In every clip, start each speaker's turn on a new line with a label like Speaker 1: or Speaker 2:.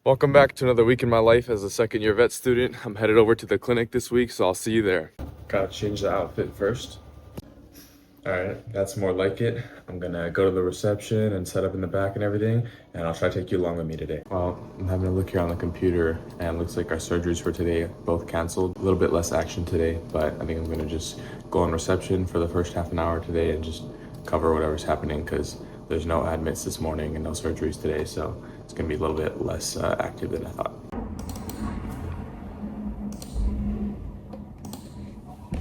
Speaker 1: Welcome back to another week in my life as a second-year vet student. I'm headed over to the clinic this week, so I'll see you there. Gotta change the outfit first. All right, that's more like it. I'm gonna go to the reception and set up in the back and everything, and I'll try to take you along with me today. Well, I'm having a look here on the computer, and it looks like our surgeries for today both canceled. A little bit less action today, but I think I'm gonna just go on reception for the first half an hour today and just cover whatever's happening because there's no admits this morning and no surgeries today, so it's gonna be a little bit less active than I thought.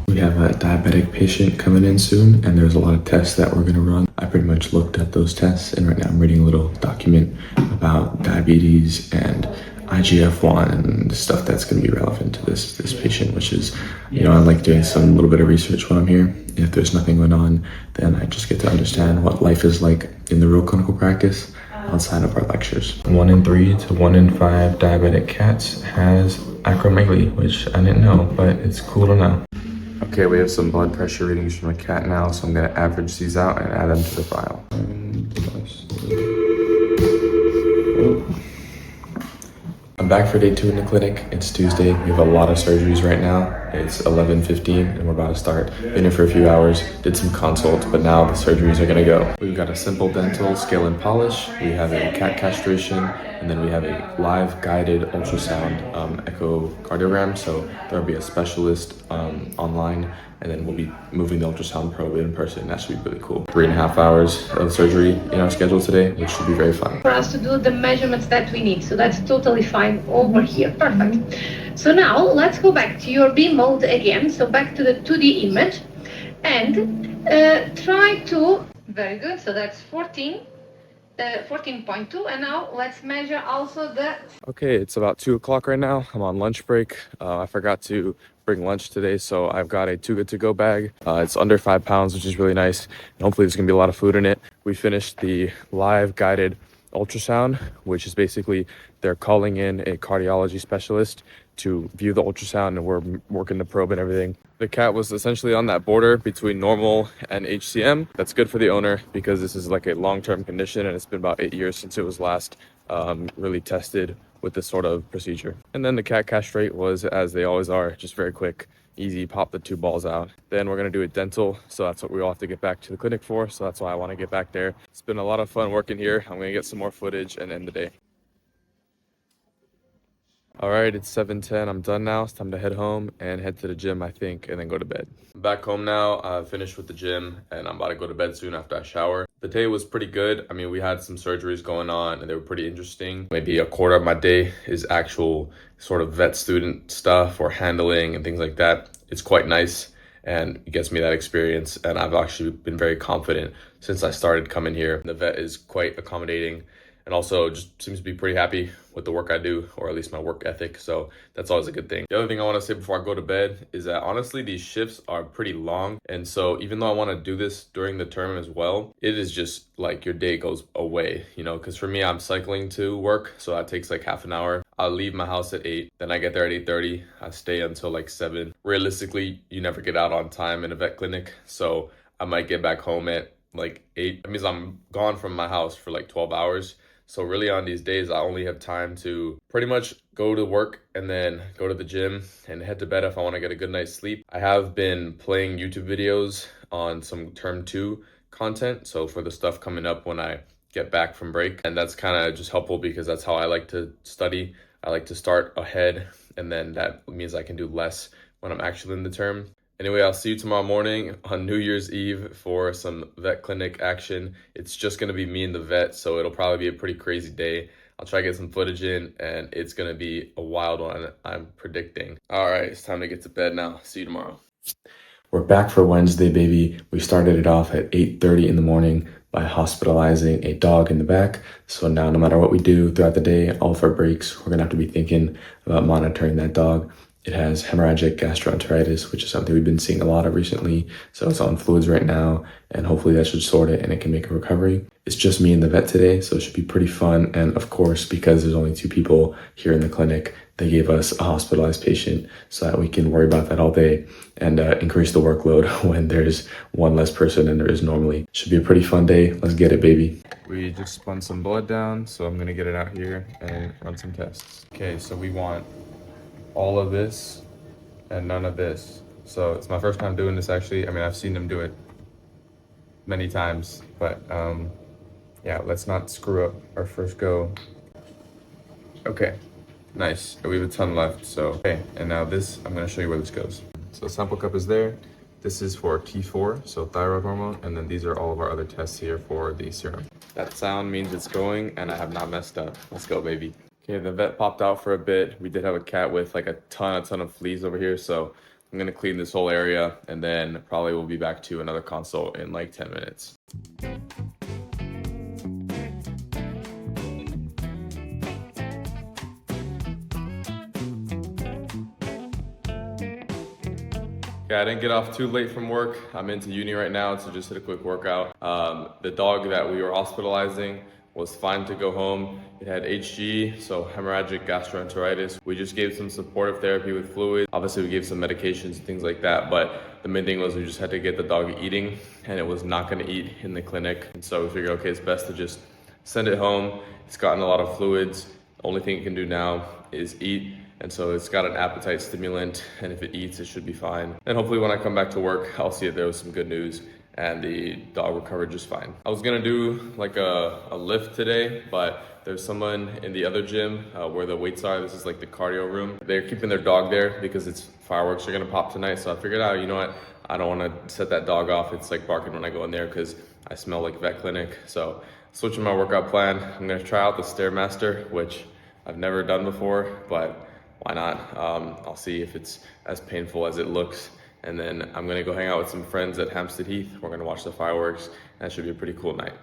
Speaker 1: We have a diabetic patient coming in soon, and there's a lot of tests that we're gonna run. I pretty much looked at those tests, and right now I'm reading a little document about diabetes and IGF-1 and stuff that's gonna be relevant to this patient, which is, I like doing some little bit of research when I'm here. If there's nothing going on, then I just get to understand what life is like in the real clinical practice outside of our lectures. 1 in 3 to 1 in 5 diabetic cats has acromegaly, which I didn't know, but it's cool to know. Okay, we have some blood pressure readings from a cat now, so I'm gonna average these out and add them to the file. I'm back for day 2 in the clinic. It's Tuesday. We have a lot of surgeries right now. It's 11:15 and we're about to start. Been here for a few hours, did some consults, but now the surgeries are gonna go. We've got a simple dental, scale and polish. We have a cat castration, and then we have a live guided ultrasound echocardiogram. So there'll be a specialist online, and then we'll be moving the ultrasound probe in person. That should be really cool. 3.5 hours of surgery in our schedule today, which should be very fun.
Speaker 2: For us to do the measurements that we need, so that's totally fine over here. Perfect. So now let's go back to your B mode again. So back to the 2D image, and try to, very good. So that's 14.2, and now let's measure also the.
Speaker 1: Okay, it's about 2 o'clock right now. I'm on lunch break. I forgot to bring lunch today, so I've got a Too Good To Go bag. It's under 5 pounds, which is really nice. And hopefully there's gonna be a lot of food in it. We finished the live guided ultrasound, which is basically they're calling in a cardiology specialist to view the ultrasound, and we're working the probe and everything. The cat was essentially on that border between normal and HCM. That's good for the owner because this is like a long-term condition, and it's been about 8 years since it was last really tested with this sort of procedure. And then the cat castrate was, as they always are, just very quick, easy, pop the 2 balls out. Then we're gonna do a dental, so that's what we all have to get back to the clinic for, so that's why I wanna get back there. It's been a lot of fun working here. I'm gonna get some more footage and end the day. All right, it's 7:10. I'm done now. It's time to head home and head to the gym, I think, and then go to bed. I'm back home now. I finished with the gym, and I'm about to go to bed soon after I shower. The day was pretty good. I mean, we had some surgeries going on, and they were pretty interesting. Maybe a quarter of my day is actual sort of vet student stuff or handling and things like that. It's quite nice, and it gets me that experience, and I've actually been very confident since I started coming here. The vet is quite accommodating, and also just seems to be pretty happy with the work I do, or at least my work ethic. So that's always a good thing. The other thing I want to say before I go to bed is that honestly, these shifts are pretty long. And so even though I want to do this during the term as well, it is just like your day goes away, because for me, I'm cycling to work. So that takes like half an hour. I'll leave my house at 8, then I get there at 8:30. I stay until like 7. Realistically, you never get out on time in a vet clinic. So I might get back home at like 8. That means I'm gone from my house for like 12 hours. So really on these days, I only have time to pretty much go to work and then go to the gym and head to bed if I want to get a good night's sleep. I have been playing YouTube videos on some term 2 content. So for the stuff coming up when I get back from break. And that's kind of just helpful because that's how I like to study. I like to start ahead, and then that means I can do less when I'm actually in the term. Anyway, I'll see you tomorrow morning on New Year's Eve for some vet clinic action. It's just gonna be me and the vet, so it'll probably be a pretty crazy day. I'll try to get some footage in, and it's gonna be a wild one, I'm predicting. All right, it's time to get to bed now. See you tomorrow. We're back for Wednesday, baby. We started it off at 8:30 in the morning by hospitalizing a dog in the back. So now no matter what we do throughout the day, all of our breaks, we're gonna have to be thinking about monitoring that dog. It has hemorrhagic gastroenteritis, which is something we've been seeing a lot of recently. So it's on fluids right now, and hopefully that should sort it and it can make a recovery. It's just me and the vet today, so it should be pretty fun. And of course, because there's only 2 people here in the clinic, they gave us a hospitalized patient so that we can worry about that all day and increase the workload when there's one less person than there is normally. Should be a pretty fun day. Let's get it, baby. We just spun some blood down, so I'm gonna get it out here and run some tests. Okay, so we want all of this and none of this. So it's my first time doing this actually. I mean, I've seen them do it many times, but yeah, let's not screw up our first go. Okay, nice. We have a ton left, so. Okay, and now this, I'm gonna show you where this goes. So the sample cup is there. This is for T4, so thyroid hormone, and then these are all of our other tests here for the serum. That sound means it's going, and I have not messed up. Let's go, baby. Okay, the vet popped out for a bit. We did have a cat with like a ton of fleas over here, so I'm gonna clean this whole area, and then probably we'll be back to another consult in like 10 minutes. Yeah, I didn't get off too late from work. I'm into uni right now, so just hit a quick workout. The dog that we were hospitalizing was fine to go home. It had HG, so hemorrhagic gastroenteritis. We just gave some supportive therapy with fluids. Obviously, we gave some medications and things like that, but the main thing was we just had to get the dog eating, and it was not gonna eat in the clinic. And so we figured, okay, it's best to just send it home. It's gotten a lot of fluids. The only thing it can do now is eat. And so it's got an appetite stimulant, and if it eats, it should be fine. And hopefully when I come back to work, I'll see if there was some good news and the dog recovered just fine. I was gonna do like a lift today, but there's someone in the other gym where the weights are. This is like the cardio room. They're keeping their dog there because it's fireworks are gonna pop tonight. So I figured out, you know what? I don't wanna set that dog off. It's like barking when I go in there because I smell like vet clinic. So switching my workout plan, I'm gonna try out the Stairmaster, which I've never done before, but why not? I'll see if it's as painful as it looks. And then I'm gonna go hang out with some friends at Hampstead Heath. We're gonna watch the fireworks. That should be a pretty cool night.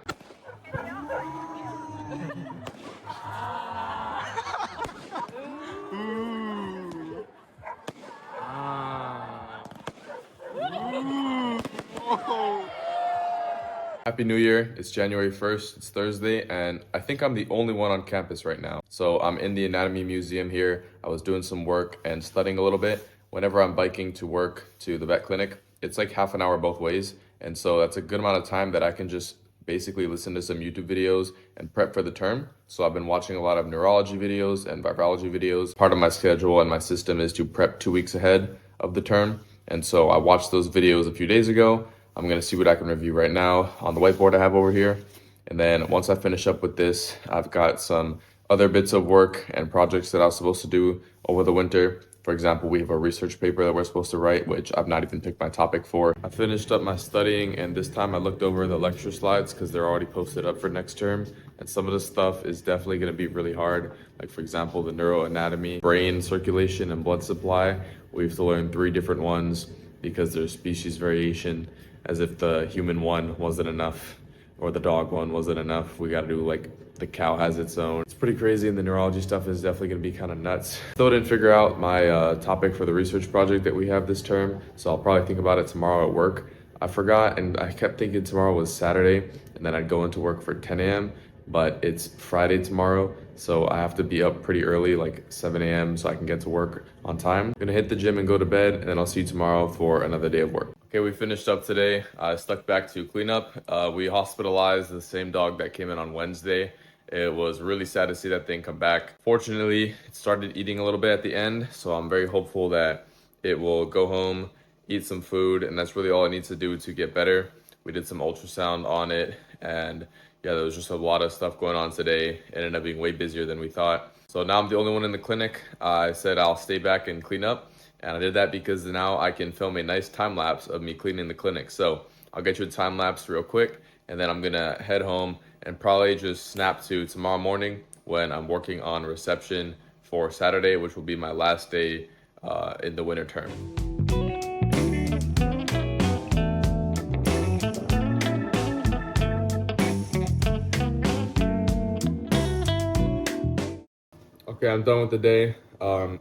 Speaker 1: Happy New Year. It's January 1st, it's Thursday, and I think I'm the only one on campus right now. So I'm in the anatomy museum here. I was doing some work and studying a little bit. Whenever I'm biking to work to the vet clinic, it's like half an hour both ways. And so that's a good amount of time that I can just basically listen to some YouTube videos and prep for the term. So I've been watching a lot of neurology videos and virology videos. Part of my schedule and my system is to prep 2 weeks ahead of the term. And so I watched those videos a few days ago. I'm gonna see what I can review right now on the whiteboard I have over here. And then once I finish up with this, I've got some other bits of work and projects that I was supposed to do over the winter. For example, we have a research paper that we're supposed to write, which I've not even picked my topic for. I finished up my studying, and this time I looked over the lecture slides because they're already posted up for next term. And some of the stuff is definitely gonna be really hard. Like for example, the neuroanatomy, brain circulation, and blood supply. We have to learn 3 different ones because there's species variation, as if the human one wasn't enough or the dog one wasn't enough. We got to do like the cow has its own. It's pretty crazy, and the neurology stuff is definitely going to be kind of nuts. Still didn't figure out my topic for the research project that we have this term, so I'll probably think about it tomorrow at work. I forgot, and I kept thinking tomorrow was Saturday, and then I'd go into work for 10 a.m., but it's Friday tomorrow, so I have to be up pretty early, like 7 a.m., so I can get to work on time. I'm gonna hit the gym and go to bed, and then I'll see you tomorrow for another day of work. Okay, we finished up today. I stuck back to cleanup. We hospitalized the same dog that came in on Wednesday. It was really sad to see that thing come back. Fortunately, it started eating a little bit at the end, so I'm very hopeful that it will go home, eat some food, and that's really all it needs to do to get better. We did some ultrasound on it, and yeah, there was just a lot of stuff going on today. It ended up being way busier than we thought. So now I'm the only one in the clinic. I said I'll stay back and clean up, and I did that because now I can film a nice time lapse of me cleaning the clinic. So I'll get you a time lapse real quick, and then I'm gonna head home and probably just snap to tomorrow morning when I'm working on reception for Saturday, which will be my last day in the winter term. Okay, I'm done with the day.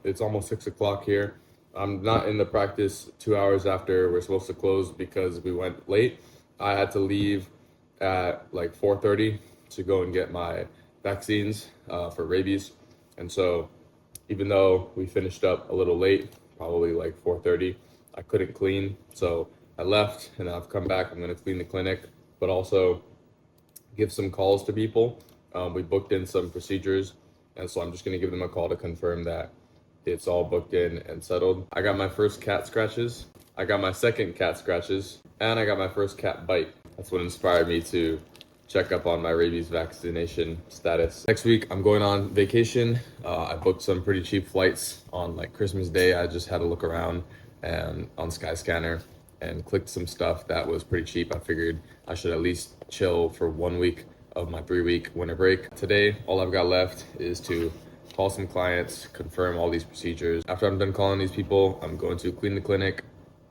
Speaker 1: It's almost 6 o'clock here. I'm not in the practice 2 hours after we're supposed to close because we went late. I had to leave at like 4:30 to go and get my vaccines for rabies. And so Even though we finished up a little late, probably like 4:30, I couldn't clean. So I left and I've come back. I'm going to clean the clinic, but also give some calls to people. We booked in some procedures, and so I'm just going to give them a call to confirm that it's all booked in and settled. I got my first cat scratches. I got my second cat scratches, and I got my first cat bite. That's what inspired me to check up on my rabies vaccination status. Next week, I'm going on vacation. I booked some pretty cheap flights on like Christmas Day. I just had a look around and on Skyscanner and clicked some stuff that was pretty cheap. I figured I should at least chill for 1 week of my 3-week winter break. Today, all I've got left is to call some clients, confirm all these procedures. After I'm done calling these people, I'm going to clean the clinic,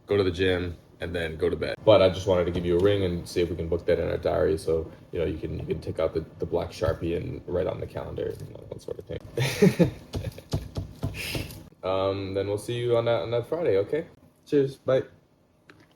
Speaker 1: go to the gym, and then go to bed. But I just wanted to give you a ring and see if we can book that in our diary, so you can take out the black Sharpie and write on the calendar, that sort of thing. Then we'll see you on that Friday, okay? Cheers, bye.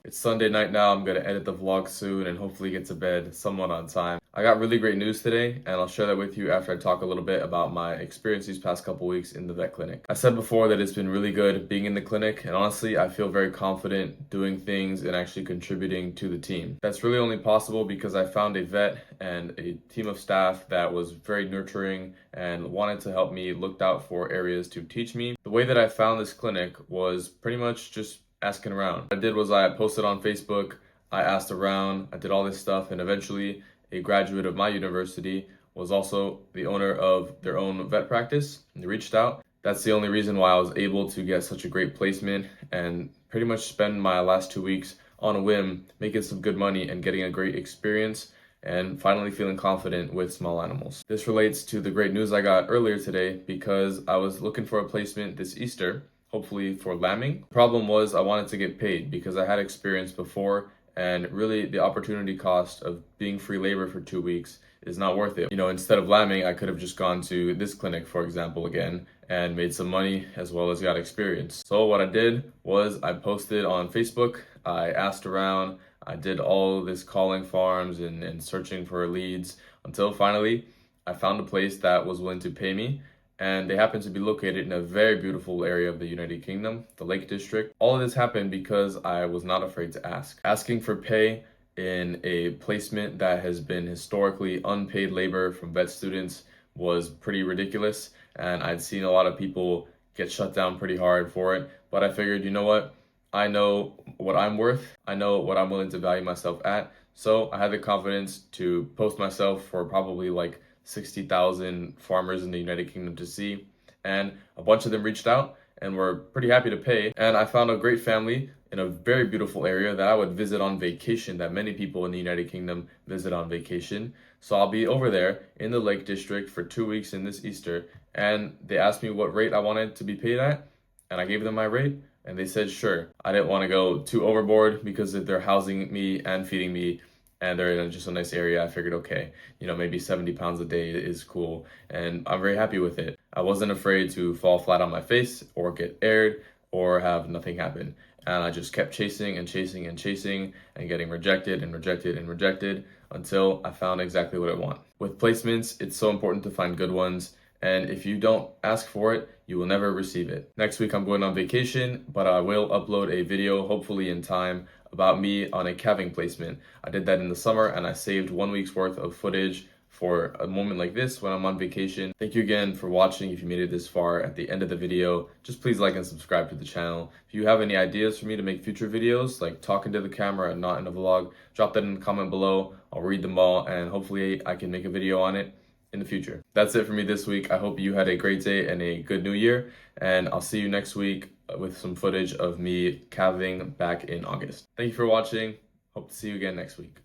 Speaker 1: It's Sunday night now. I'm gonna edit the vlog soon and hopefully get to bed somewhat on time. I got really great news today, and I'll share that with you after I talk a little bit about my experience these past couple weeks in the vet clinic. I said before that it's been really good being in the clinic, and honestly, I feel very confident doing things and actually contributing to the team. That's really only possible because I found a vet and a team of staff that was very nurturing and wanted to help me, looked out for areas to teach me. The way that I found this clinic was pretty much just asking around. What I did was I posted on Facebook, I asked around, I did all this stuff, and eventually a graduate of my university was also the owner of their own vet practice, and they reached out. That's the only reason why I was able to get such a great placement and pretty much spend my last 2 weeks on a whim, making some good money and getting a great experience and finally feeling confident with small animals. This relates to the great news I got earlier today because I was looking for a placement this Easter, hopefully for lambing. The problem was I wanted to get paid because I had experience before, and really the opportunity cost of being free labor for 2 weeks is not worth it. Instead of lambing, I could have just gone to this clinic, for example, again, and made some money as well as got experience. So what I did was I posted on Facebook, I asked around, I did all this calling farms and searching for leads until finally I found a place that was willing to pay me. And they happen to be located in a very beautiful area of the United Kingdom, the Lake District. All of this happened because I was not afraid to ask. Asking for pay in a placement that has been historically unpaid labor from vet students was pretty ridiculous, and I'd seen a lot of people get shut down pretty hard for it. But I figured, you know what? I know what I'm worth. I know what I'm willing to value myself at. So I had the confidence to post myself for probably like 60,000 farmers in the United Kingdom to see, and a bunch of them reached out and were pretty happy to pay. And I found a great family in a very beautiful area that I would visit on vacation, that many people in the United Kingdom visit on vacation. So I'll be over there in the Lake District for 2 weeks in this Easter, and they asked me what rate I wanted to be paid at, and I gave them my rate, and they said sure. I didn't want to go too overboard because if they're housing me and feeding me and they're in just a nice area, I figured, okay, maybe 70 pounds a day is cool, and I'm very happy with it. I wasn't afraid to fall flat on my face or get aired or have nothing happen. And I just kept chasing and chasing and chasing and getting rejected and rejected and rejected until I found exactly what I want. With placements, it's so important to find good ones, and if you don't ask for it, you will never receive it. Next week I'm going on vacation, but I will upload a video, hopefully in time, about me on a calving placement. I did that in the summer, and I saved 1 week's worth of footage for a moment like this when I'm on vacation. Thank you again for watching. If you made it this far at the end of the video, just please like and subscribe to the channel. If you have any ideas for me to make future videos, like talking to the camera and not in a vlog, drop that in the comment below. I'll read them all, and hopefully I can make a video on it in the future. That's it for me this week. I hope you had a great day and a good new year, and I'll see you next week with some footage of me calving back in August. Thank you for watching. Hope to see you again next week.